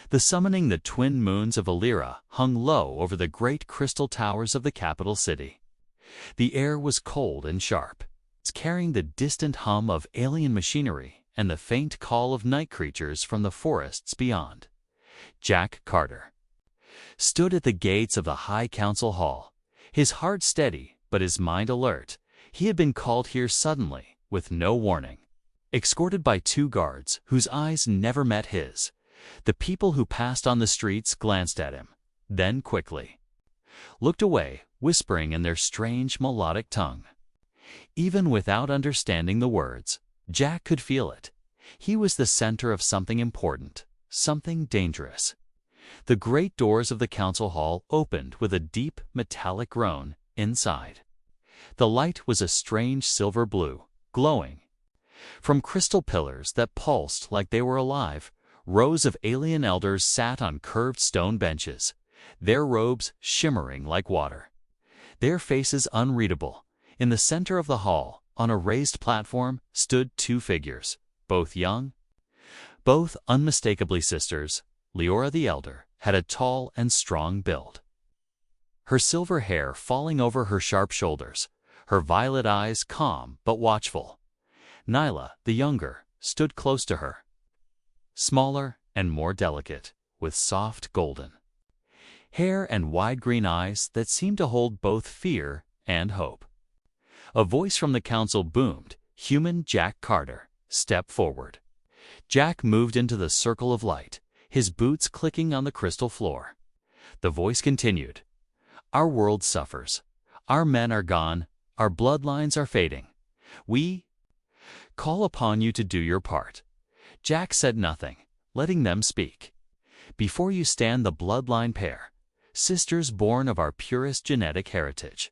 The summoning the twin moons of Illyra hung low over the great crystal towers of the capital city. The air was cold and sharp, carrying the distant hum of alien machinery and the faint call of night creatures from the forests beyond. Jack Carter stood at the gates of the High Council Hall, his heart steady but his mind alert. He had been called here suddenly, with no warning. Escorted by two guards whose eyes never met his, the people who passed on the streets glanced at him, then quickly looked away, whispering in their strange melodic tongue. Even without understanding the words, Jack could feel it. He was the center of something important, something dangerous. The great doors of the council hall opened with a deep metallic groan inside. The light was a strange silver blue, glowing. From crystal pillars that pulsed like they were alive, rows of alien elders sat on curved stone benches, their robes shimmering like water, their faces unreadable. In the center of the hall, on a raised platform, stood two figures, both young, both unmistakably sisters. Leora the elder had a tall and strong build, her silver hair falling over her sharp shoulders, her violet eyes calm but watchful. Nyla, the younger, stood close to her, smaller and more delicate, with soft golden hair and wide green eyes that seemed to hold both fear and hope. A voice from the council boomed, "Human Jack Carter, step forward." Jack moved into the circle of light, his boots clicking on the crystal floor. The voice continued, "Our world suffers. Our men are gone. Our bloodlines are fading. We call upon you to do your part." Jack said nothing, letting them speak. "Before you stand the bloodline pair, sisters born of our purest genetic heritage,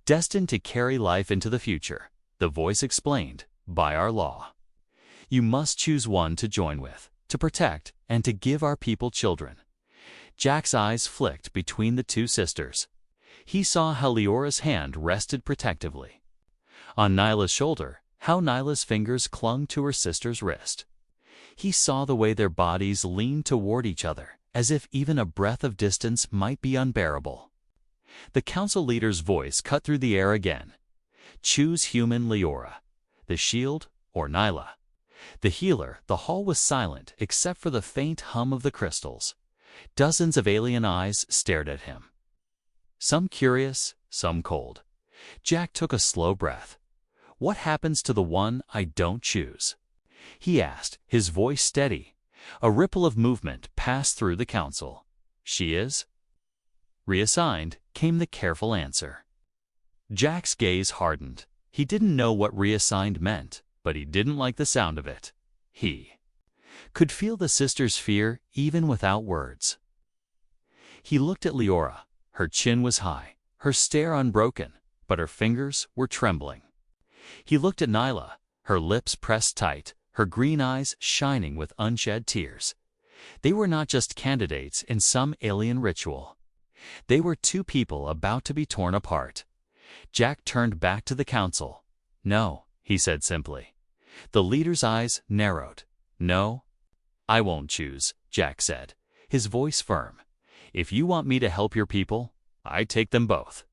destined to carry life into the future," the voice explained, "by our law. You must choose one to join with, to protect, and to give our people children." Jack's eyes flicked between the two sisters. He saw how Leora's hand rested protectively on Nyla's shoulder, how Nyla's fingers clung to her sister's wrist. He saw the way their bodies leaned toward each other, as if even a breath of distance might be unbearable. The council leader's voice cut through the air again. "Choose human Leora, the shield, or Nyla, the healer." The hall was silent except for the faint hum of the crystals. Dozens of alien eyes stared at him, some curious, some cold. Jack took a slow breath. "What happens to the one I don't choose?" he asked, his voice steady. A ripple of movement passed through the council. "She is reassigned," came the careful answer. Jack's gaze hardened. He didn't know what reassigned meant, but he didn't like the sound of it. He could feel the sister's fear even without words. He looked at Leora. Her chin was high, her stare unbroken, but her fingers were trembling. He looked at Nyla, her lips pressed tight, her green eyes shining with unshed tears. They were not just candidates in some alien ritual. They were two people about to be torn apart. Jack turned back to the council. "No," he said simply. The leader's eyes narrowed. "No, I won't choose," Jack said, his voice firm. "If you want me to help your people, I take them both."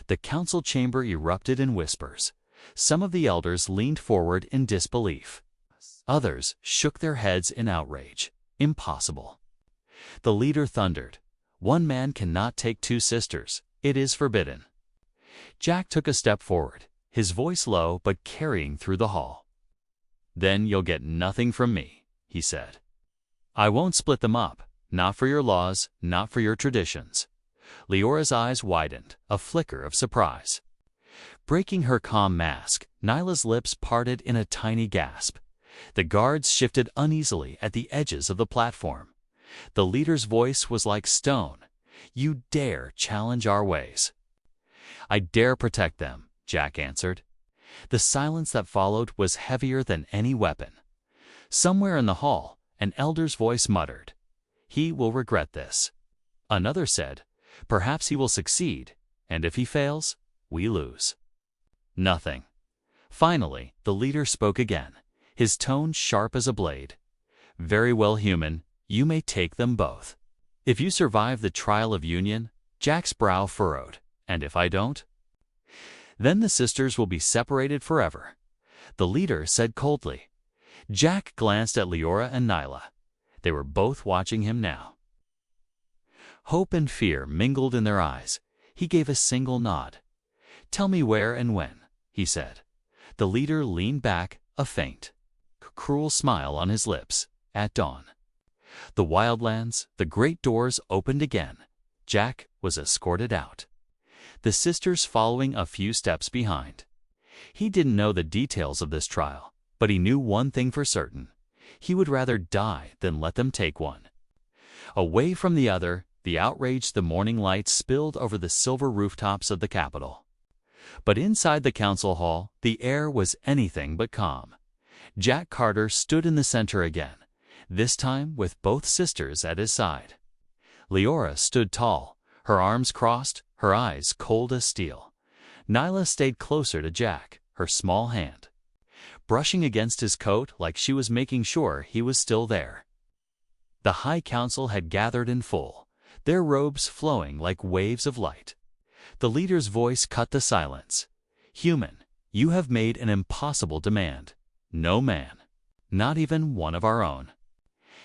The council chamber erupted in whispers. Some of the elders leaned forward in disbelief. Others shook their heads in outrage. Impossible. The leader thundered, "One man cannot take two sisters. It is forbidden." Jack took a step forward, his voice low but carrying through the hall. "Then you'll get nothing from me," he said. "I won't split them up, not for your laws, not for your traditions." Leora's eyes widened, a flicker of surprise. Breaking her calm mask, Nyla's lips parted in a tiny gasp. The guards shifted uneasily at the edges of the platform. The leader's voice was like stone. "You dare challenge our ways?" "I dare protect them," Jack answered. The silence that followed was heavier than any weapon. Somewhere in the hall, an elder's voice muttered, "He will regret this." Another said, "Perhaps he will succeed, and if he fails, we lose." Nothing. Finally, the leader spoke again, his tone sharp as a blade. "Very well, human. you may take them both. If you survive the trial of union, Jack's brow furrowed, and if I don't? Then the sisters will be separated forever, the leader said coldly. Jack glanced at Leora and Nyla. They were both watching him now. Hope and fear mingled in their eyes. He gave a single nod. Tell me where and when, he said. The leader leaned back, a faint, cruel smile on his lips. At dawn. The wildlands, the great doors opened again. Jack was escorted out, the sisters following a few steps behind. He didn't know the details of this trial, but he knew one thing for certain. He would rather die than let them take one. Away from the other, the outraged the morning light spilled over the silver rooftops of the Capitol. But inside the council hall, the air was anything but calm. Jack Carter stood in the center again, this time with both sisters at his side. Leora stood tall, her arms crossed, her eyes cold as steel. Nyla stayed closer to Jack, her small hand brushing against his coat like she was making sure he was still there. The High Council had gathered in full, their robes flowing like waves of light. The leader's voice cut the silence. Human, you have made an impossible demand. No man, not even one of our own,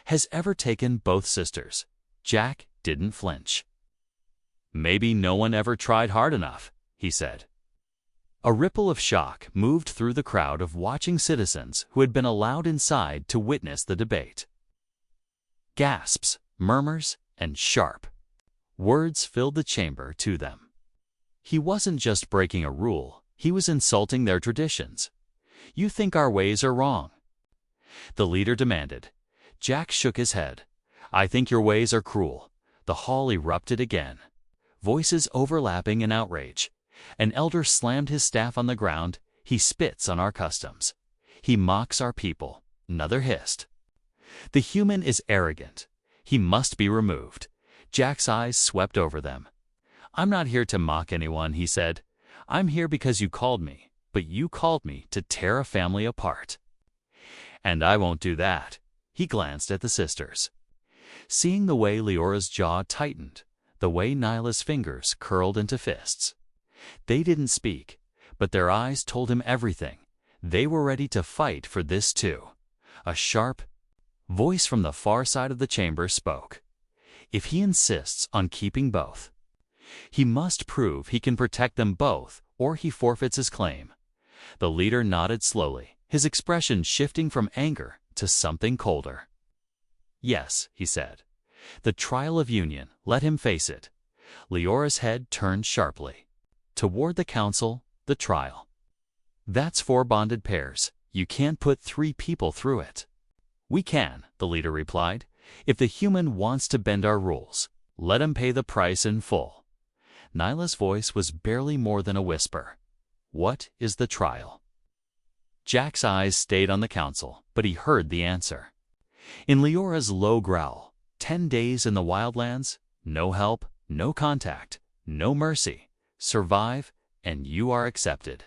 has ever taken both sisters. Jack didn't flinch. Maybe no one ever tried hard enough, he said. A ripple of shock moved through the crowd of watching citizens who had been allowed inside to witness the debate. Gasps, murmurs, and sharp words filled the chamber to them. He wasn't just breaking a rule, he was insulting their traditions. You think our ways are wrong, the leader demanded. Jack shook his head. I think your ways are cruel. The hall erupted again, voices overlapping in outrage. An elder slammed his staff on the ground. He spits on our customs. He mocks our people. Another hissed. The human is arrogant. He must be removed. Jack's eyes swept over them. I'm not here to mock anyone, he said. I'm here because you called me, but you called me to tear a family apart. And I won't do that. He glanced at the sisters. Seeing the way Leora's jaw tightened, the way Nyla's fingers curled into fists. They didn't speak, but their eyes told him everything. They were ready to fight for this too. A sharp voice from the far side of the chamber spoke. If he insists on keeping both, he must prove he can protect them both, or he forfeits his claim. The leader nodded slowly, his expression shifting from anger to something colder. Yes, he said. The trial of union, let him face it. Leora's head turned sharply. Toward the council, the trial. That's 4 bonded pairs. You can't put 3 people through it. We can, the leader replied. If the human wants to bend our rules, let him pay the price in full. Nyla's voice was barely more than a whisper. What is the trial? Jack's eyes stayed on the council, but he heard the answer. In Leora's low growl, 10 days in the wildlands, no help, no contact, no mercy. Survive, and you are accepted.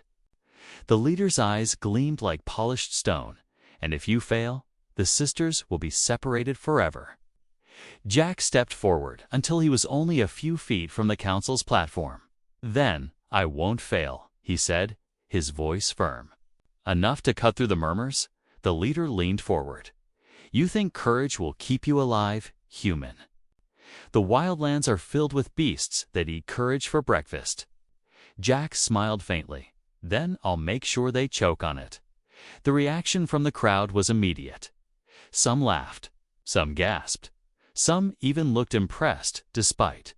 The leader's eyes gleamed like polished stone, and if you fail, the sisters will be separated forever. Jack stepped forward until he was only a few feet from the council's platform. Then, I won't fail, he said, his voice firm. Enough to cut through the murmurs, the leader leaned forward. You think courage will keep you alive, human? The wildlands are filled with beasts that eat courage for breakfast. Jack smiled faintly. Then I'll make sure they choke on it. The reaction from the crowd was immediate. Some laughed, some gasped, some even looked impressed despite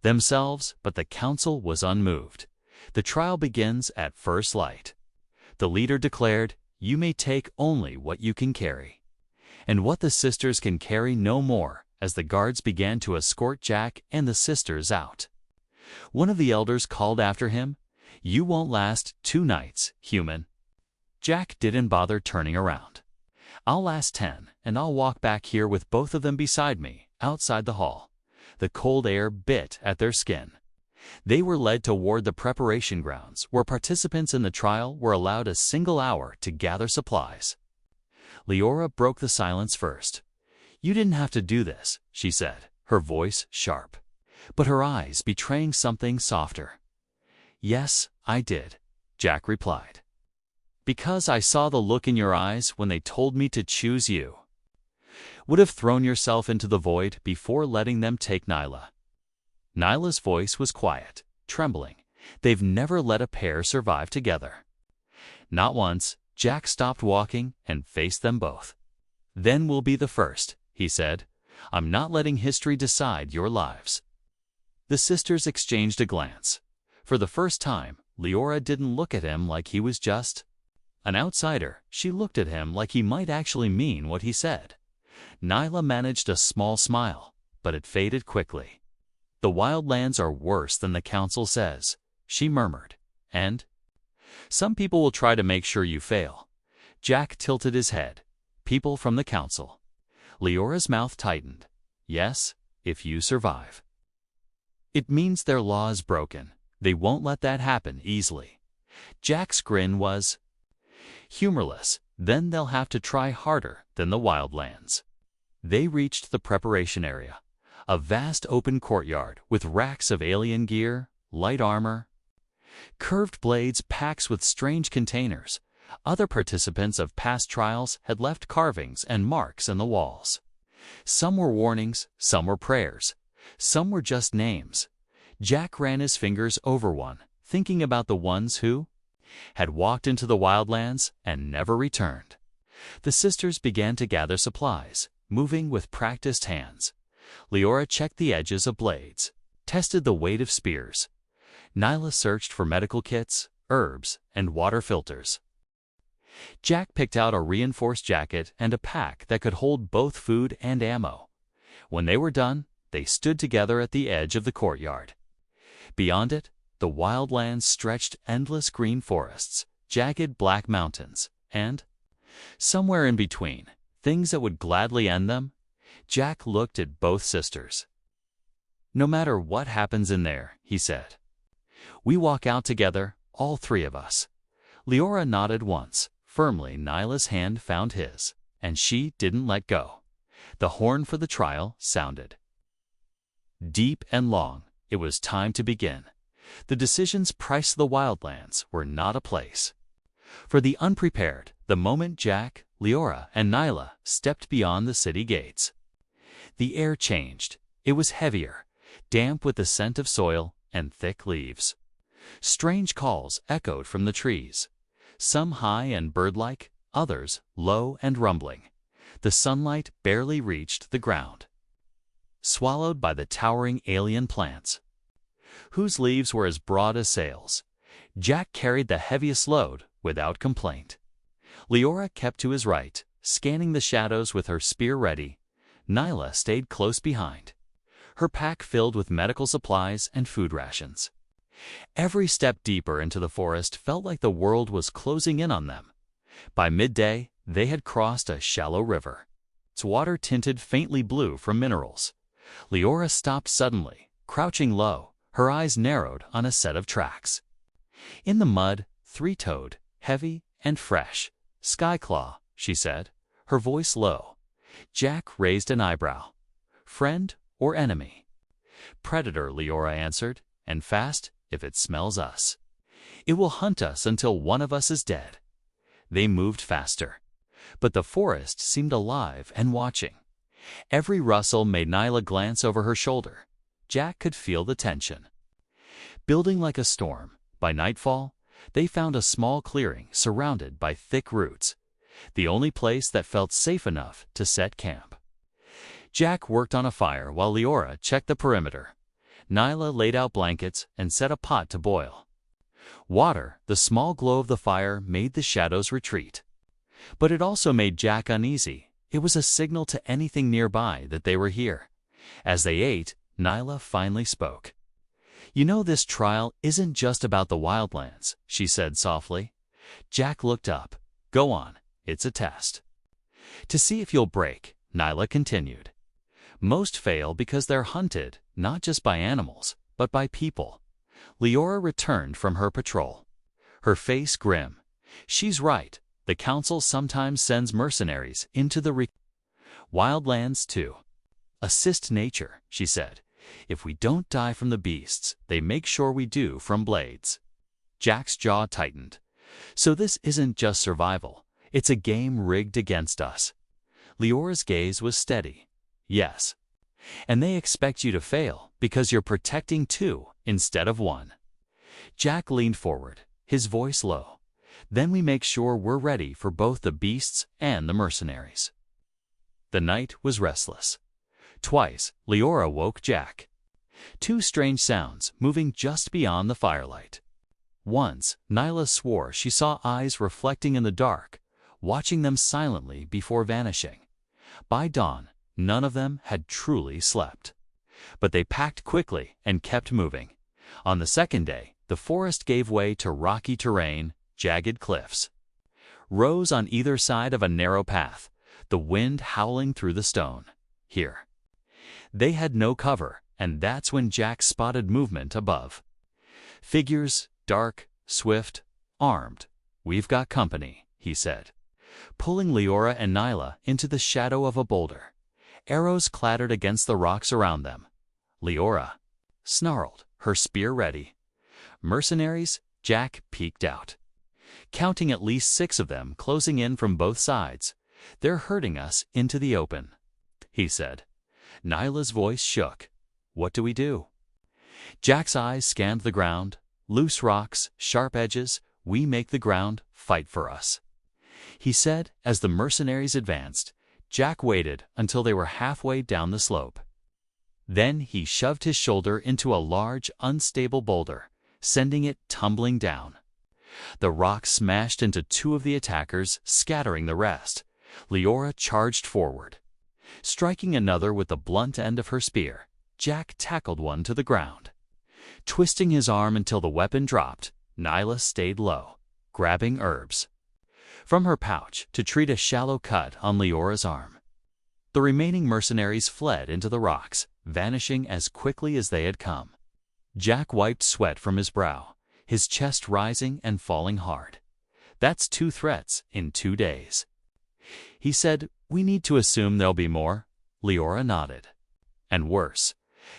themselves, but the council was unmoved. The trial begins at first light. The leader declared, you may take only what you can carry. And what the sisters can carry no more, as the guards began to escort Jack and the sisters out. One of the elders called after him, you won't last 2 nights, human. Jack didn't bother turning around. I'll last 10, and I'll walk back here with both of them beside me, outside the hall. The cold air bit at their skin. They were led toward the preparation grounds, where participants in the trial were allowed a single hour to gather supplies. Leora broke the silence first. "You didn't have to do this," she said, her voice sharp, but her eyes betraying something softer. "Yes, I did," Jack replied. "Because I saw the look in your eyes when they told me to choose you. Would have thrown yourself into the void before letting them take Nyla." Nyla's voice was quiet, trembling. They've never let a pair survive together. Not once. Jack stopped walking and faced them both. "Then we'll be the first," he said. "I'm not letting history decide your lives." The sisters exchanged a glance. For the first time, Leora didn't look at him like he was just an outsider. She looked at him like he might actually mean what he said. Nyla managed a small smile, but it faded quickly. "The wildlands are worse than the council says," she murmured. "And some people will try to make sure you fail." Jack tilted his head. "People from the council." Leora's mouth tightened. "Yes, if you survive. It means their law is broken. They won't let that happen easily." Jack's grin was humorless. "Then they'll have to try harder than the wildlands." They reached the preparation area, a vast open courtyard with racks of alien gear, light armor, curved blades, packs with strange containers. Other participants of past trials had left carvings and marks in the walls. Some were warnings, some were prayers, some were just names. Jack ran his fingers over one, thinking about the ones who had walked into the wildlands and never returned. The sisters began to gather supplies, moving with practiced hands. Leora checked the edges of blades, tested the weight of spears. Nyla searched for medical kits, herbs, and water filters. Jack picked out a reinforced jacket and a pack that could hold both food and ammo. When they were done, they stood together at the edge of the courtyard. Beyond it, the wildlands stretched endless green forests, jagged black mountains, and, somewhere in between, things that would gladly end them. Jack looked at both sisters. "No matter what happens in there," he said, "we walk out together, all three of us." Leora nodded once. Firmly, Nyla's hand found his, and she didn't let go. The horn for the trial sounded. Deep and long, it was time to begin. The decision's price of the wildlands were not a place for the unprepared the moment Jack, Leora, and Nyla stepped beyond the city gates. The air changed. It was heavier, damp with the scent of soil and thick leaves. Strange calls echoed from the trees, some high and bird-like, others low and rumbling. The sunlight barely reached the ground, swallowed by the towering alien plants, whose leaves were as broad as sails. Jack carried the heaviest load without complaint. Leora kept to his right, scanning the shadows with her spear ready. Nyla stayed close behind, her pack filled with medical supplies and food rations. Every step deeper into the forest felt like the world was closing in on them. By midday, they had crossed a shallow river, its water tinted faintly blue from minerals. Leora stopped suddenly, crouching low, her eyes narrowed on a set of tracks. In the mud, three-toed, heavy and fresh. "Skyclaw," she said, her voice low. Jack raised an eyebrow. "Friend or enemy?" "Predator," Leora answered, "and fast if it smells us. It will hunt us until one of us is dead." They moved faster, but the forest seemed alive and watching. Every rustle made Nyla glance over her shoulder. Jack could feel the tension building like a storm. By nightfall, they found a small clearing surrounded by thick roots, the only place that felt safe enough to set camp. Jack worked on a fire while Leora checked the perimeter. Nyla laid out blankets and set a pot to boil. Water, the small glow of the fire, made the shadows retreat. But it also made Jack uneasy. It was a signal to anything nearby that they were here. As they ate, Nyla finally spoke. "You know, this trial isn't just about the wildlands," she said softly. Jack looked up. "Go on, it's a test. To see if you'll break," Nyla continued. "Most fail because they're hunted, not just by animals, but by people." Leora returned from her patrol, her face grim. "She's right. The council sometimes sends mercenaries into the Wildlands 2. Assist nature, she said. If we don't die from the beasts, they make sure we do from blades. Jack's jaw tightened. So this isn't just survival. It's a game rigged against us. Leora's gaze was steady. Yes. And they expect you to fail because you're protecting two instead of one. Jack leaned forward, his voice low. Then we make sure we're ready for both the beasts and the mercenaries. The night was restless. Twice, Leora woke Jack. Two strange sounds moving just beyond the firelight. Once, Nyla swore she saw eyes reflecting in the dark, watching them silently before vanishing. By dawn, none of them had truly slept. But they packed quickly and kept moving. On the second day, the forest gave way to rocky terrain, jagged cliffs. Rose on either side of a narrow path, the wind howling through the stone. Here. They had no cover, and that's when Jack spotted movement above. Figures, dark, swift, armed. We've got company, he said, pulling Leora and Nyla into the shadow of a boulder. Arrows clattered against the rocks around them. Leora snarled, her spear ready. Mercenaries, Jack peeked out. Counting at least 6 of them closing in from both sides. They're herding us into the open, he said. Nyla's voice shook. What do we do? Jack's eyes scanned the ground. Loose rocks, sharp edges, we make the ground fight for us, he said as the mercenaries advanced. Jack waited until they were halfway down the slope. Then he shoved his shoulder into a large, unstable boulder, sending it tumbling down. The rock smashed into 2 of the attackers, scattering the rest. Leora charged forward. Striking another with the blunt end of her spear, Jack tackled one to the ground. Twisting his arm until the weapon dropped, Nyla stayed low, grabbing herbs from her pouch to treat a shallow cut on Leora's arm. The remaining mercenaries fled into the rocks, vanishing as quickly as they had come. Jack wiped sweat from his brow, his chest rising and falling hard. That's 2 threats in 2 days. He said, we need to assume there'll be more. Leora nodded. And worse,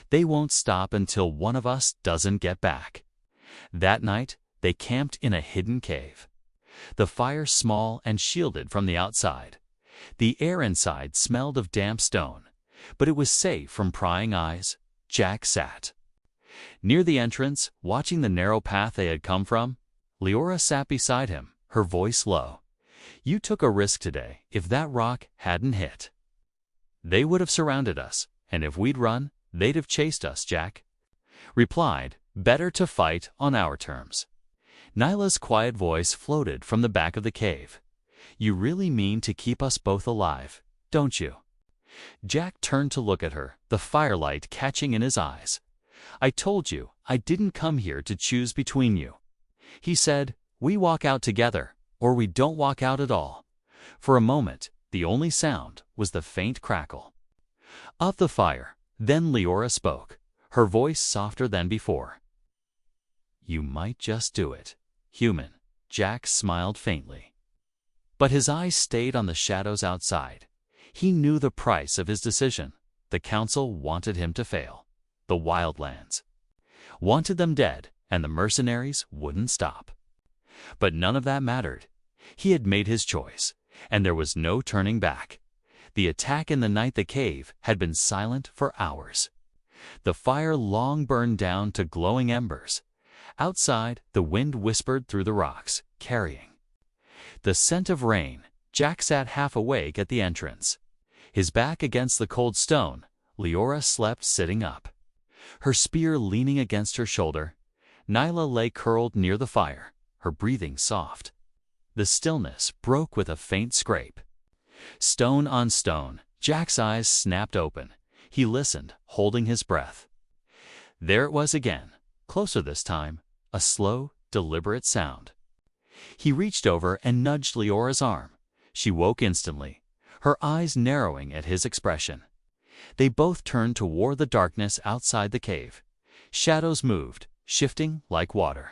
they won't stop until one of us doesn't get back. That night, they camped in a hidden cave. The fire small and shielded from the outside. The air inside smelled of damp stone, but it was safe from prying eyes. Jack sat near the entrance, watching the narrow path they had come from. Leora sat beside him, her voice low. You took a risk today. If that rock hadn't hit, they would have surrounded us, and if we'd run, they'd have chased us, Jack replied. Better to fight on our terms. Nyla's quiet voice floated from the back of the cave. You really mean to keep us both alive, don't you? Jack turned to look at her, the firelight catching in his eyes. I told you, I didn't come here to choose between you, he said. We walk out together, or we don't walk out at all. For a moment, the only sound was the faint crackle of the fire. Then Leora spoke, her voice softer than before. You might just do it, human. Jack smiled faintly. But his eyes stayed on the shadows outside. He knew the price of his decision. The council wanted him to fail. The Wildlands wanted them dead, and the mercenaries wouldn't stop. But none of that mattered. He had made his choice, and there was no turning back. The attack in the night the cave had been silent for hours. The fire long burned down to glowing embers. Outside, the wind whispered through the rocks, carrying the scent of rain. Jack sat half awake at the entrance, his back against the cold stone. Leora slept sitting up, her spear leaning against her shoulder. Nyla lay curled near the fire, her breathing soft. The stillness broke with a faint scrape. Stone on stone, Jack's eyes snapped open. He listened, holding his breath. There it was again, closer this time, a slow, deliberate sound. He reached over and nudged Leora's arm. She woke instantly, her eyes narrowing at his expression. They both turned toward the darkness outside the cave. Shadows moved, shifting like water.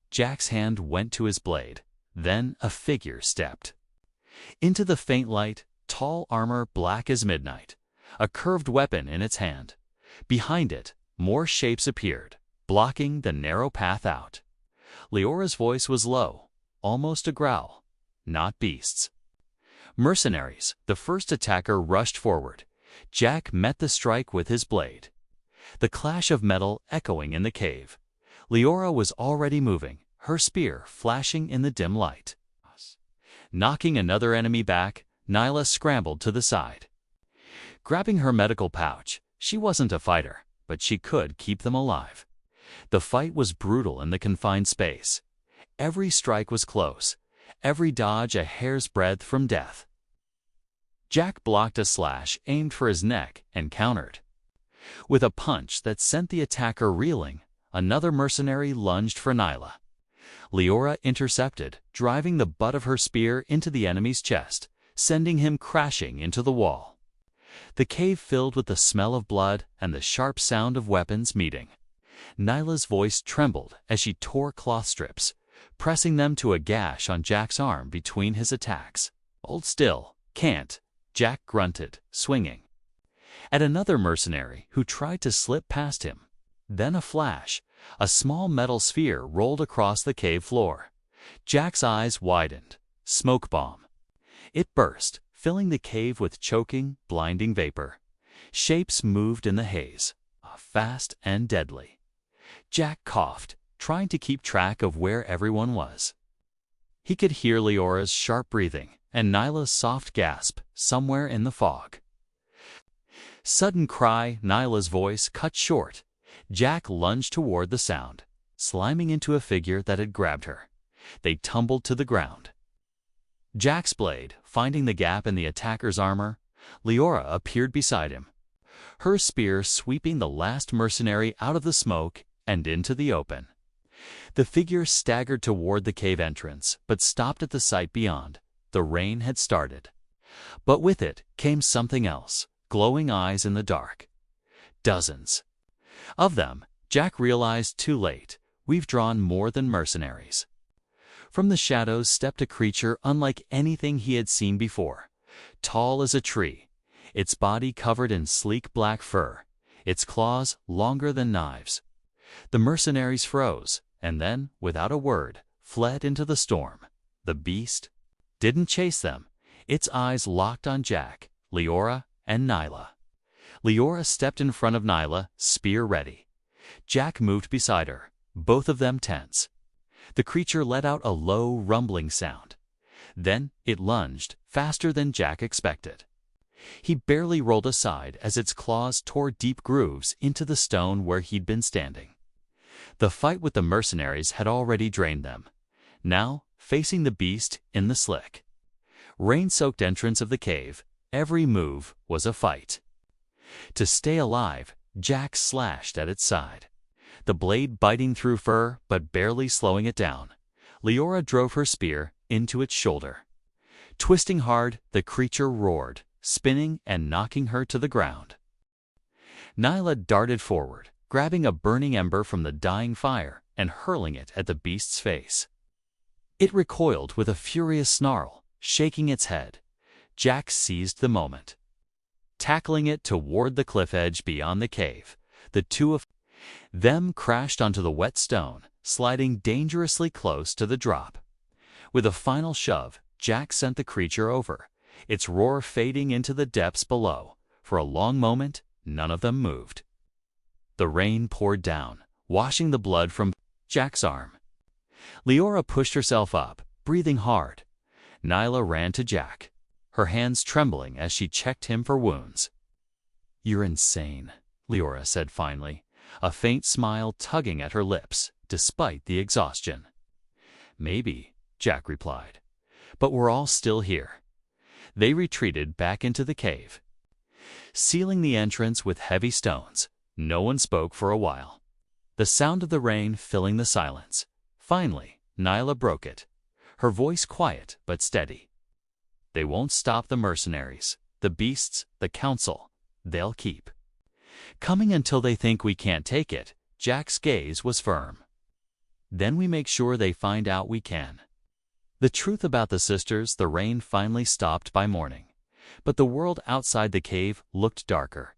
Jack's hand went to his blade. Then a figure stepped into the faint light, tall armor black as midnight, a curved weapon in its hand. Behind it, more shapes appeared, blocking the narrow path out. Leora's voice was low, almost a growl. Not beasts. Mercenaries. The first attacker rushed forward. Jack met the strike with his blade. The clash of metal echoing in the cave. Leora was already moving, her spear flashing in the dim light. Knocking another enemy back, Nyla scrambled to the side. Grabbing her medical pouch, she wasn't a fighter, but she could keep them alive. The fight was brutal in the confined space. Every strike was close, every dodge a hair's breadth from death. Jack blocked a slash aimed for his neck and countered. With a punch that sent the attacker reeling, another mercenary lunged for Nyla. Leora intercepted, driving the butt of her spear into the enemy's chest, sending him crashing into the wall. The cave filled with the smell of blood and the sharp sound of weapons meeting. Nyla's voice trembled as she tore cloth strips, pressing them to a gash on Jack's arm between his attacks. "Hold still, can't," Jack grunted, swinging at another mercenary who tried to slip past him. Then a flash, a small metal sphere rolled across the cave floor. Jack's eyes widened. Smoke bomb. It burst, filling the cave with choking, blinding vapor. Shapes moved in the haze, fast and deadly. Jack coughed, trying to keep track of where everyone was. He could hear Leora's sharp breathing and Nyla's soft gasp somewhere in the fog. Sudden cry, Nyla's voice cut short. Jack lunged toward the sound, sliming into a figure that had grabbed her. They tumbled to the ground. Jack's blade, finding the gap in the attacker's armor, Leora appeared beside him, her spear sweeping the last mercenary out of the smoke and into the open. The figure staggered toward the cave entrance, but stopped at the sight beyond. The rain had started. But with it came something else, glowing eyes in the dark. Dozens of them. Jack realized too late, we've drawn more than mercenaries. From the shadows stepped a creature unlike anything he had seen before. Tall as a tree, its body covered in sleek black fur, its claws longer than knives. The mercenaries froze, and then, without a word, fled into the storm. The beast didn't chase them. Its eyes locked on Jack, Leora, and Nyla. Leora stepped in front of Nyla, spear ready. Jack moved beside her, both of them tense. The creature let out a low, rumbling sound. Then it lunged, faster than Jack expected. He barely rolled aside as its claws tore deep grooves into the stone where he'd been standing. The fight with the mercenaries had already drained them. Now, facing the beast in the slick, rain-soaked entrance of the cave, every move was a fight. To stay alive, Jack slashed at its side, the blade biting through fur but barely slowing it down. Leora drove her spear into its shoulder. Twisting hard, the creature roared, spinning and knocking her to the ground. Nyla darted forward, grabbing a burning ember from the dying fire and hurling it at the beast's face. It recoiled with a furious snarl, shaking its head. Jack seized the moment. Tackling it toward the cliff edge beyond the cave, the two of them crashed onto the wet stone, sliding dangerously close to the drop. With a final shove, Jack sent the creature over, its roar fading into the depths below. For a long moment, none of them moved. The rain poured down, washing the blood from Jack's arm. Leora pushed herself up, breathing hard. Nyla ran to Jack, her hands trembling as she checked him for wounds. "You're insane," Leora said finally, a faint smile tugging at her lips, despite the exhaustion. "Maybe," Jack replied, "but we're all still here." They retreated back into the cave, sealing the entrance with heavy stones. No one spoke for a while, the sound of the rain filling the silence. Finally, Nyla broke it, her voice quiet but steady. "They won't stop the mercenaries, the beasts, the council. They'll keep coming until they think we can't take it." Jack's gaze was firm. "Then we make sure they find out we can." The truth about the sisters, the rain finally stopped by morning. But the world outside the cave looked darker.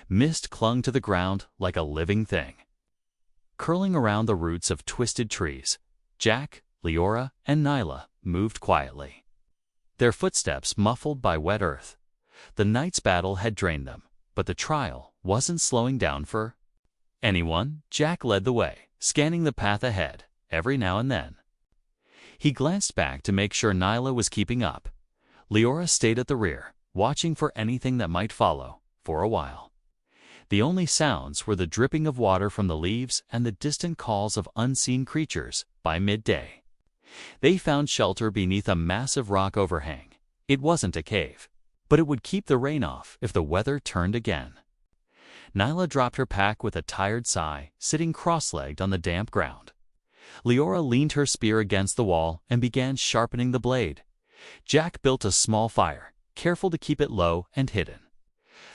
Mist clung to the ground like a living thing. Curling around the roots of twisted trees, Jack, Leora, and Nyla moved quietly. Their footsteps muffled by wet earth. The night's battle had drained them, but the trial wasn't slowing down for anyone. Jack led the way, scanning the path ahead, every now and then. He glanced back to make sure Nyla was keeping up. Leora stayed at the rear, watching for anything that might follow, for a while. The only sounds were the dripping of water from the leaves and the distant calls of unseen creatures. By midday, they found shelter beneath a massive rock overhang. It wasn't a cave, but it would keep the rain off if the weather turned again. Nyla dropped her pack with a tired sigh, sitting cross-legged on the damp ground. Leora leaned her spear against the wall and began sharpening the blade. Jack built a small fire, careful to keep it low and hidden.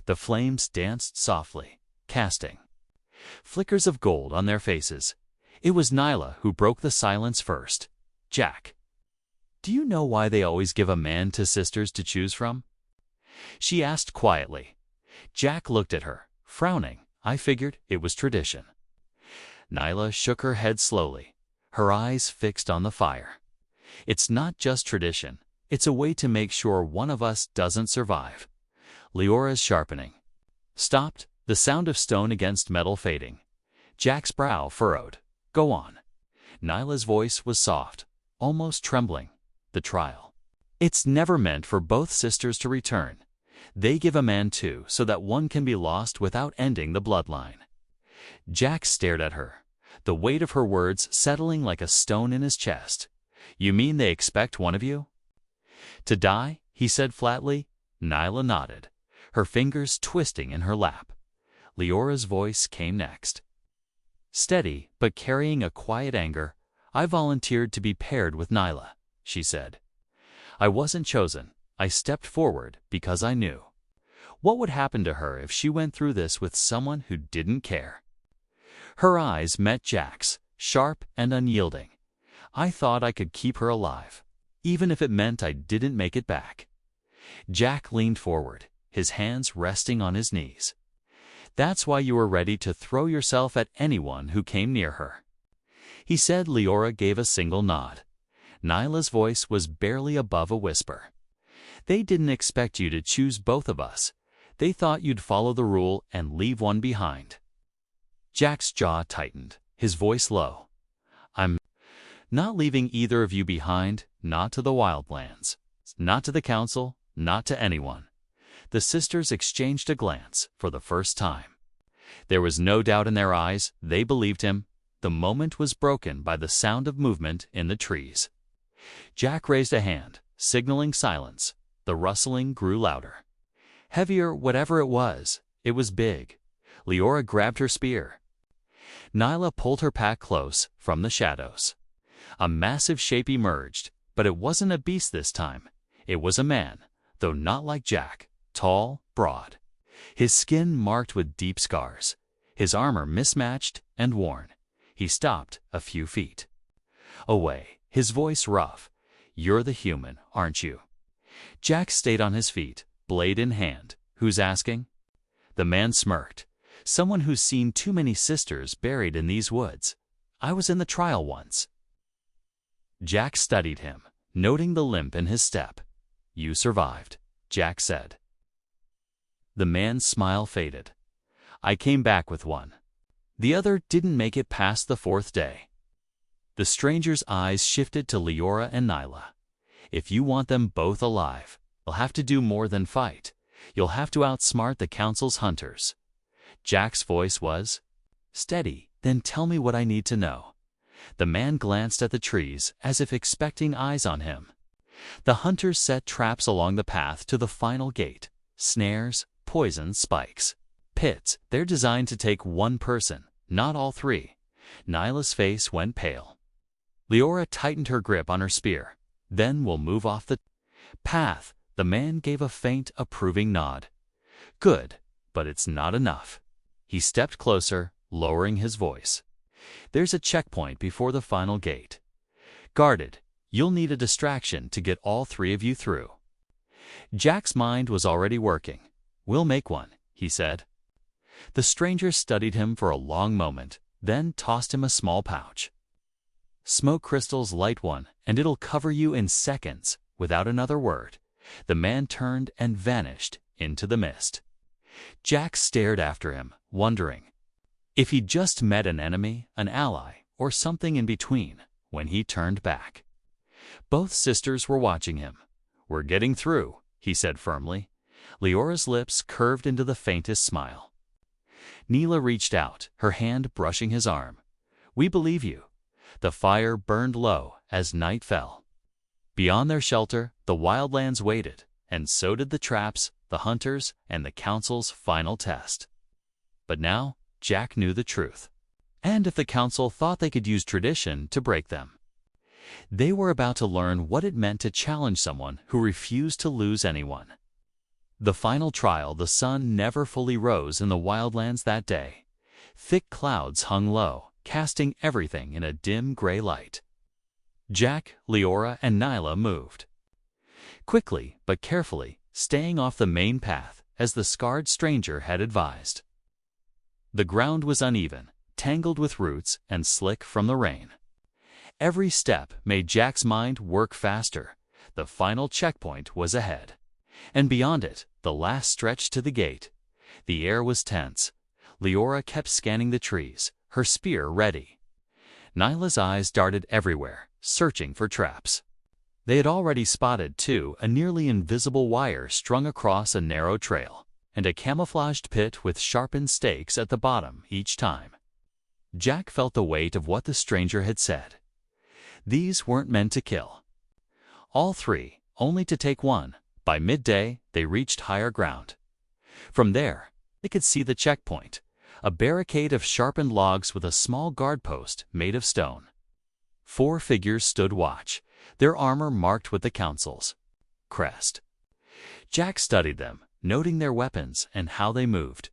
The flames danced softly, casting flickers of gold on their faces. It was Nyla who broke the silence first. "Jack, do you know why they always give a man to sisters to choose from?" she asked quietly. Jack looked at her, frowning. "I figured it was tradition." Nyla shook her head slowly, her eyes fixed on the fire. "It's not just tradition. It's a way to make sure one of us doesn't survive." Leora's sharpening stopped, the sound of stone against metal fading. Jack's brow furrowed. "Go on." Nyla's voice was soft, almost trembling. "The trial. It's never meant for both sisters to return. They give a man two so that one can be lost without ending the bloodline." Jack stared at her, the weight of her words settling like a stone in his chest. "You mean they expect one of you to die?" he said flatly. Nyla nodded, her fingers twisting in her lap. Leora's voice came next. Steady, but carrying a quiet anger. "I volunteered to be paired with Nyla," she said. "I wasn't chosen. I stepped forward because I knew. What would happen to her if she went through this with someone who didn't care?" Her eyes met Jack's, sharp and unyielding. "I thought I could keep her alive, even if it meant I didn't make it back." Jack leaned forward, his hands resting on his knees. "That's why you were ready to throw yourself at anyone who came near her," he said. Leora gave a single nod. Nyla's voice was barely above a whisper. "They didn't expect you to choose both of us. They thought you'd follow the rule and leave one behind." Jack's jaw tightened, his voice low. "I'm not leaving either of you behind, not to the wildlands, not to the council, not to anyone." The sisters exchanged a glance for the first time. There was no doubt in their eyes. They believed him. The moment was broken by the sound of movement in the trees. Jack raised a hand, signaling silence. The rustling grew louder. Heavier, whatever it was big. Leora grabbed her spear. Nyla pulled her pack close from the shadows. A massive shape emerged, but it wasn't a beast this time. It was a man, though not like Jack. Tall, broad, his skin marked with deep scars, his armor mismatched and worn. He stopped a few feet away, his voice rough. "You're the human, aren't you?" Jack stayed on his feet, blade in hand. "Who's asking?" The man smirked. "Someone who's seen too many sisters buried in these woods. I was in the trial once." Jack studied him, noting the limp in his step. "You survived," Jack said. The man's smile faded. "I came back with one. The other didn't make it past the fourth day." The stranger's eyes shifted to Leora and Nyla. "If you want them both alive, you'll have to do more than fight. You'll have to outsmart the council's hunters." Jack's voice was steady. "Then tell me what I need to know." The man glanced at the trees as if expecting eyes on him. The hunters set traps along the path to the final gate. Snares, poison spikes, pits. They're designed to take one person, not all three. Nyla's face went pale. Leora tightened her grip on her spear. "Then we'll move off the path." The man gave a faint, approving nod. "Good, but it's not enough." He stepped closer, lowering his voice. "There's a checkpoint before the final gate. Guarded. You'll need a distraction to get all three of you through." Jack's mind was already working. "We'll make one," he said. The stranger studied him for a long moment, then tossed him a small pouch. "Smoke crystals light one, and it'll cover you in seconds." Without another word, the man turned and vanished into the mist. Jack stared after him, wondering if he'd just met an enemy, an ally, or something in between when he turned back. Both sisters were watching him. "We're getting through," he said firmly. Leora's lips curved into the faintest smile. Neela reached out, her hand brushing his arm. "We believe you." The fire burned low as night fell. Beyond their shelter, the wildlands waited, and so did the traps, the hunters, and the council's final test. But now, Jack knew the truth. And if the council thought they could use tradition to break them, they were about to learn what it meant to challenge someone who refused to lose anyone. The final trial, the sun never fully rose in the wildlands that day. Thick clouds hung low, casting everything in a dim gray light. Jack, Leora, and Nyla moved quickly but carefully, staying off the main path as the scarred stranger had advised. The ground was uneven, tangled with roots and slick from the rain. Every step made Jack's mind work faster. The final checkpoint was ahead, and beyond it, the last stretch to the gate. The air was tense. Leora kept scanning the trees, her spear ready. Nyla's eyes darted everywhere, searching for traps. They had already spotted, too, a nearly invisible wire strung across a narrow trail, and a camouflaged pit with sharpened stakes at the bottom each time. Jack felt the weight of what the stranger had said. These weren't meant to kill. All three, only to take one. By midday, they reached higher ground. From there, they could see the checkpoint, a barricade of sharpened logs with a small guard post made of stone. 4 figures stood watch, their armor marked with the council's crest. Jack studied them, noting their weapons and how they moved.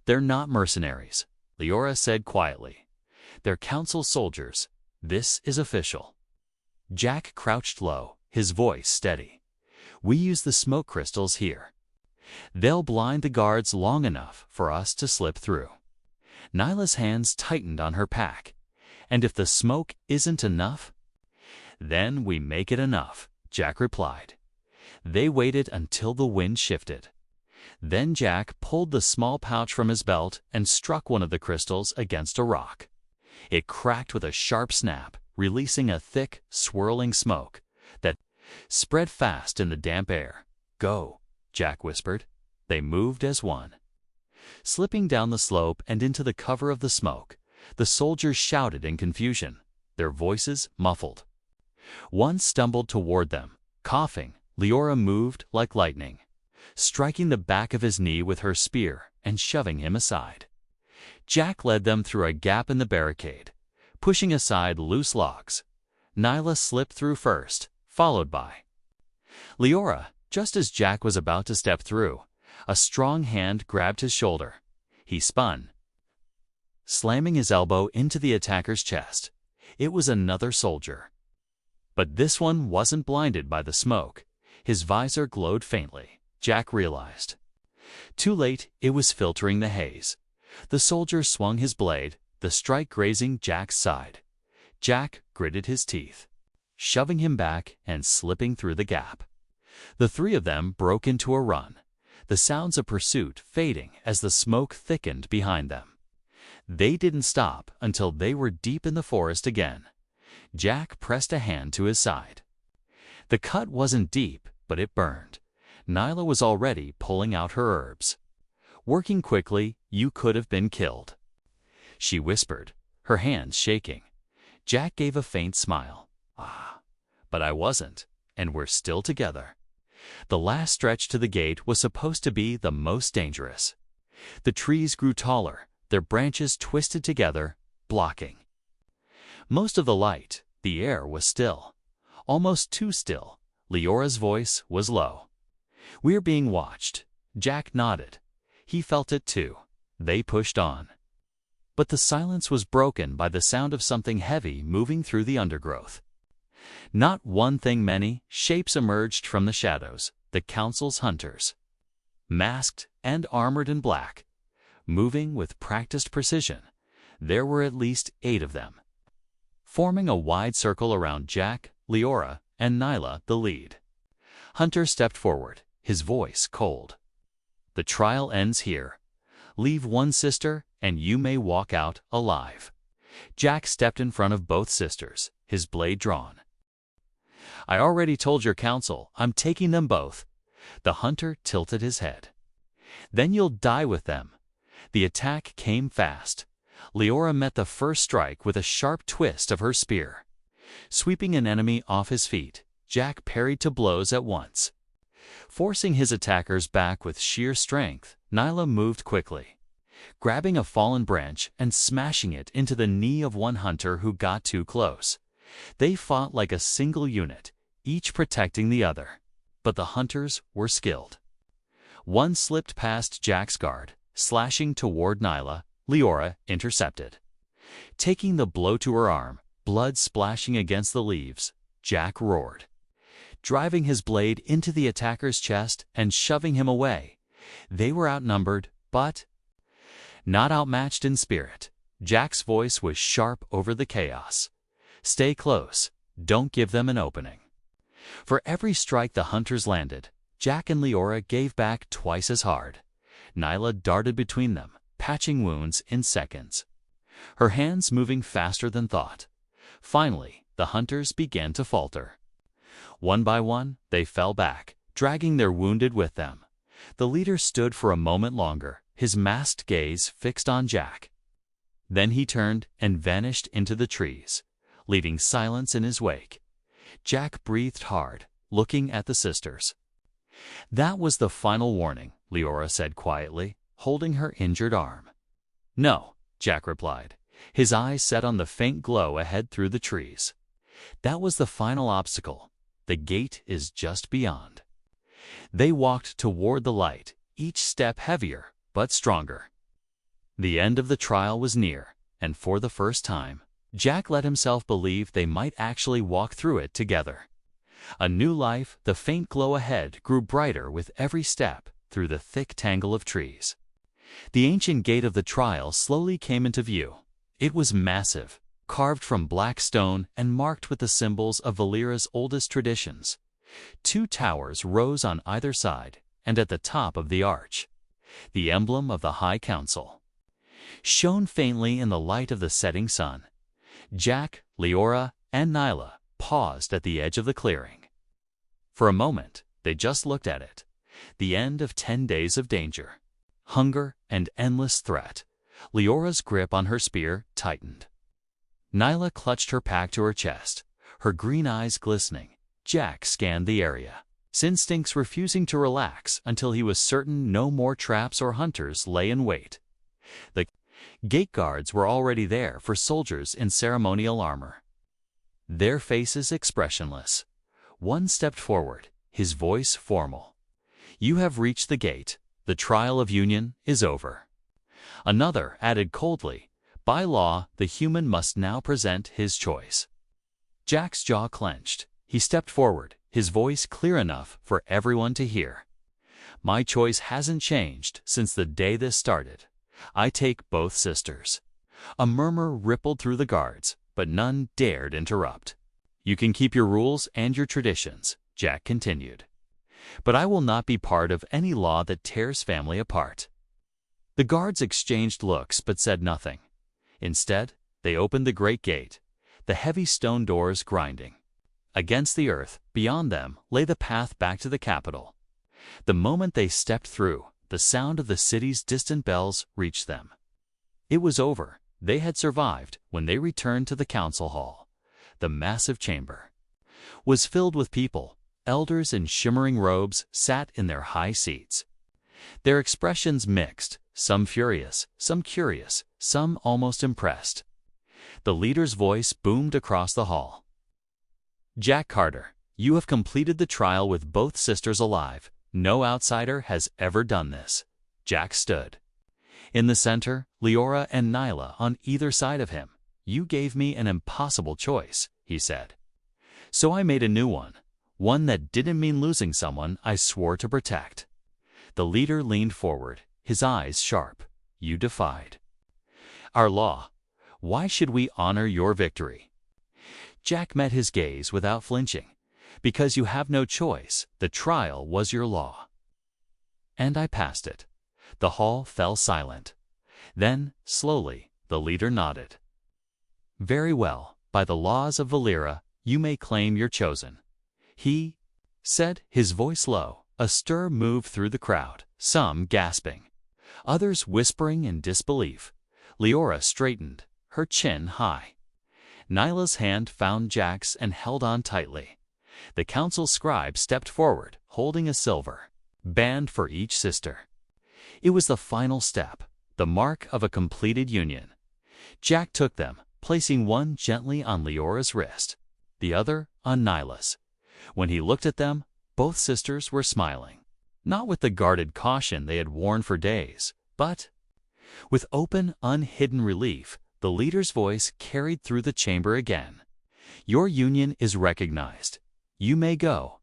"They're not mercenaries," Leora said quietly. "They're council soldiers. This is official." Jack crouched low, his voice steady. "We use the smoke crystals here. They'll blind the guards long enough for us to slip through." Nyla's hands tightened on her pack. "And if the smoke isn't enough?" "Then we make it enough," Jack replied. They waited until the wind shifted. Then Jack pulled the small pouch from his belt and struck one of the crystals against a rock. It cracked with a sharp snap, releasing a thick, swirling smoke that spread fast in the damp air. "Go," Jack whispered. They moved as one. Slipping down the slope and into the cover of the smoke, the soldiers shouted in confusion, their voices muffled. One stumbled toward them, coughing. Leora moved like lightning, striking the back of his knee with her spear and shoving him aside. Jack led them through a gap in the barricade, pushing aside loose logs. Nyla slipped through first, followed by Leora. Just as Jack was about to step through, a strong hand grabbed his shoulder. He spun, slamming his elbow into the attacker's chest. It was another soldier. But this one wasn't blinded by the smoke. His visor glowed faintly, Jack realized. Too late, it was filtering the haze. The soldier swung his blade, the strike grazing Jack's side. Jack gritted his teeth, shoving him back and slipping through the gap. The 3 of them broke into a run, the sounds of pursuit fading as the smoke thickened behind them. They didn't stop until they were deep in the forest again. Jack pressed a hand to his side. The cut wasn't deep, but it burned. Nyla was already pulling out her herbs. "Working quickly, you could have been killed," she whispered, her hands shaking. Jack gave a faint smile. "Ah, but I wasn't, and we're still together." The last stretch to the gate was supposed to be the most dangerous. The trees grew taller, their branches twisted together, blocking most of the light. The air was still, almost too still. Leora's voice was low. "We're being watched." Jack nodded. He felt it too. They pushed on. But the silence was broken by the sound of something heavy moving through the undergrowth. Not one thing, many shapes emerged from the shadows, the council's hunters. Masked and armored in black, moving with practiced precision, there were at least 8 of them, forming a wide circle around Jack, Leora, and Nyla, the lead. Hunter stepped forward, his voice cold. "The trial ends here. Leave one sister, and you may walk out alive." Jack stepped in front of both sisters, his blade drawn. "I already told your council, I'm taking them both." The hunter tilted his head. "Then you'll die with them." The attack came fast. Leora met the first strike with a sharp twist of her spear. Sweeping an enemy off his feet, Jack parried 2 blows at once. Forcing his attackers back with sheer strength, Nyla moved quickly, grabbing a fallen branch and smashing it into the knee of one hunter who got too close. They fought like a single unit, each protecting the other. But the hunters were skilled. One slipped past Jack's guard, slashing toward Nyla. Leora intercepted. Taking the blow to her arm, blood splashing against the leaves, Jack roared, driving his blade into the attacker's chest and shoving him away. They were outnumbered, but not outmatched in spirit. Jack's voice was sharp over the chaos. "Stay close. Don't give them an opening." For every strike the hunters landed, Jack and Leora gave back twice as hard. Nyla darted between them, patching wounds in seconds, her hands moving faster than thought. Finally, the hunters began to falter. One by one, they fell back, dragging their wounded with them. The leader stood for a moment longer, his masked gaze fixed on Jack. Then he turned and vanished into the trees, leaving silence in his wake. Jack breathed hard, looking at the sisters. "That was the final warning," Leora said quietly, holding her injured arm. "No," Jack replied, his eyes set on the faint glow ahead through the trees. "That was the final obstacle. The gate is just beyond." They walked toward the light, each step heavier but stronger. The end of the trial was near, and for the first time, Jack let himself believe they might actually walk through it together. A new life, the faint glow ahead grew brighter with every step through the thick tangle of trees. The ancient gate of the trial slowly came into view. It was massive, carved from black stone and marked with the symbols of Valera's oldest traditions. 2 towers rose on either side, and at the top of the arch, the emblem of the High Council shone faintly in the light of the setting sun. Jack, Leora, and Nyla paused at the edge of the clearing. For a moment, they just looked at it. The end of 10 days of danger, hunger, and endless threat. Leora's grip on her spear tightened. Nyla clutched her pack to her chest, her green eyes glistening. Jack scanned the area, his instincts refusing to relax until he was certain no more traps or hunters lay in wait. The gate guards were already there for soldiers in ceremonial armor, their faces expressionless. One stepped forward, his voice formal. "You have reached the gate. The trial of union is over." Another added coldly, "By law, the human must now present his choice." Jack's jaw clenched. He stepped forward, his voice clear enough for everyone to hear. "My choice hasn't changed since the day this started. I take both sisters." A murmur rippled through the guards, but none dared interrupt. "You can keep your rules and your traditions," Jack continued, "but I will not be part of any law that tears family apart." The guards exchanged looks but said nothing. Instead, they opened the great gate, the heavy stone doors grinding. Against the earth, beyond them, lay the path back to the capital. The moment they stepped through, the sound of the city's distant bells reached them. It was over. They had survived. When they returned to the council hall, the massive chamber was filled with people. Elders in shimmering robes sat in their high seats, their expressions mixed, some furious, some curious, some almost impressed. The leader's voice boomed across the hall. "Jack Carter, you have completed the trial with both sisters alive. No outsider has ever done this." Jack stood. In the center, Leora and Nyla on either side of him. "You gave me an impossible choice," he said. "So I made a new one. One that didn't mean losing someone I swore to protect. The leader leaned forward, his eyes sharp. You defied our law. Why should we honor your victory? Jack met his gaze without flinching. Because you have no choice, the trial was your law. And I passed it. The hall fell silent. Then, slowly, the leader nodded. Very well, by the laws of Valera, you may claim you're chosen. He said, his voice low. A stir moved through the crowd, some gasping, others whispering in disbelief. Leora straightened, her chin high. Nyla's hand found Jack's and held on tightly. The council scribe stepped forward, holding a silver band for each sister. It was the final step, the mark of a completed union. Jack took them, placing one gently on Leora's wrist, the other on Nyla's. When he looked at them, both sisters were smiling, not with the guarded caution they had worn for days, but with open, unhidden relief. The leader's voice carried through the chamber again. Your union is recognized. You may go.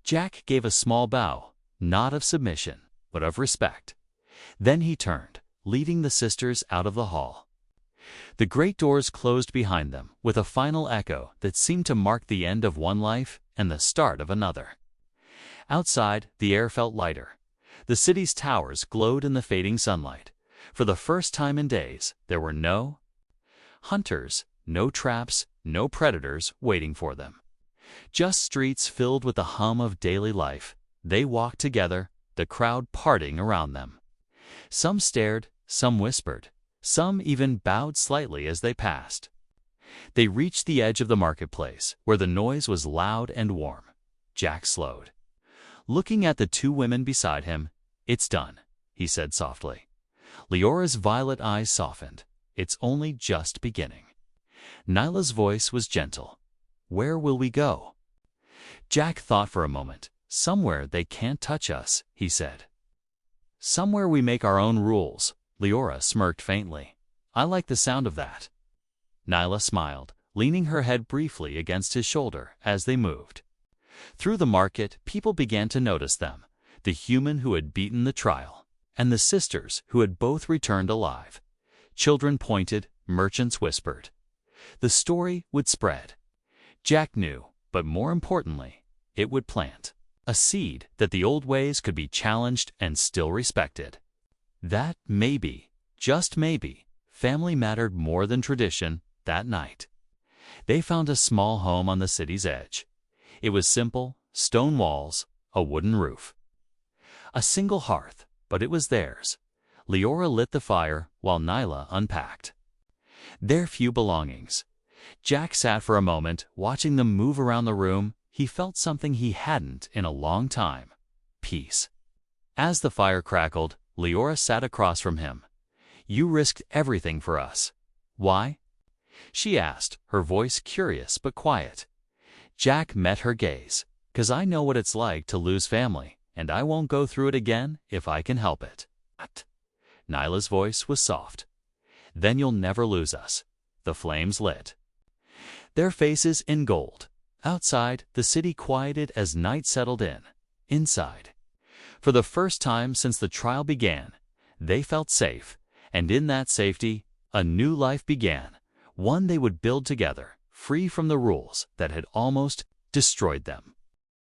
Jack gave a small bow, not of submission, but of respect. Then he turned, leading the sisters out of the hall. The great doors closed behind them with a final echo that seemed to mark the end of one life and the start of another. Outside, the air felt lighter. The city's towers glowed in the fading sunlight. For the first time in days, there were no hunters, no traps, no predators waiting for them. Just streets filled with the hum of daily life. They walked together, the crowd parting around them. Some stared, some whispered, some even bowed slightly as they passed. They reached the edge of the marketplace, where the noise was loud and warm. Jack slowed. Looking at the two women beside him, "It's done," he said softly. Leora's violet eyes softened. "It's only just beginning." Nyla's voice was gentle. "Where will we go?" Jack thought for a moment. "Somewhere they can't touch us," he said. "Somewhere we make our own rules." Leora smirked faintly. "I like the sound of that." Nyla smiled, leaning her head briefly against his shoulder as they moved. Through the market, people began to notice them, the human who had beaten the trial, and the sisters who had both returned alive. Children pointed, merchants whispered. The story would spread. Jack knew, but more importantly, it would plant a seed that the old ways could be challenged and still respected. That maybe, just maybe, family mattered more than tradition that night. They found a small home on the city's edge. It was simple, stone walls, a wooden roof. A single hearth, but it was theirs. Leora lit the fire while Nyla unpacked their few belongings. Jack sat for a moment, watching them move around the room. He felt something he hadn't in a long time: peace. As the fire crackled, Leora sat across from him. "You risked everything for us. Why?" she asked, her voice curious but quiet. Jack met her gaze. "'Cause I know what it's like to lose family, and I won't go through it again if I can help it." Nyla's voice was soft. "Then you'll never lose us." The flames lit their faces in gold. Outside, the city quieted as night settled in. Inside, for the first time since the trial began, they felt safe, and in that safety, a new life began, one they would build together, free from the rules that had almost destroyed them.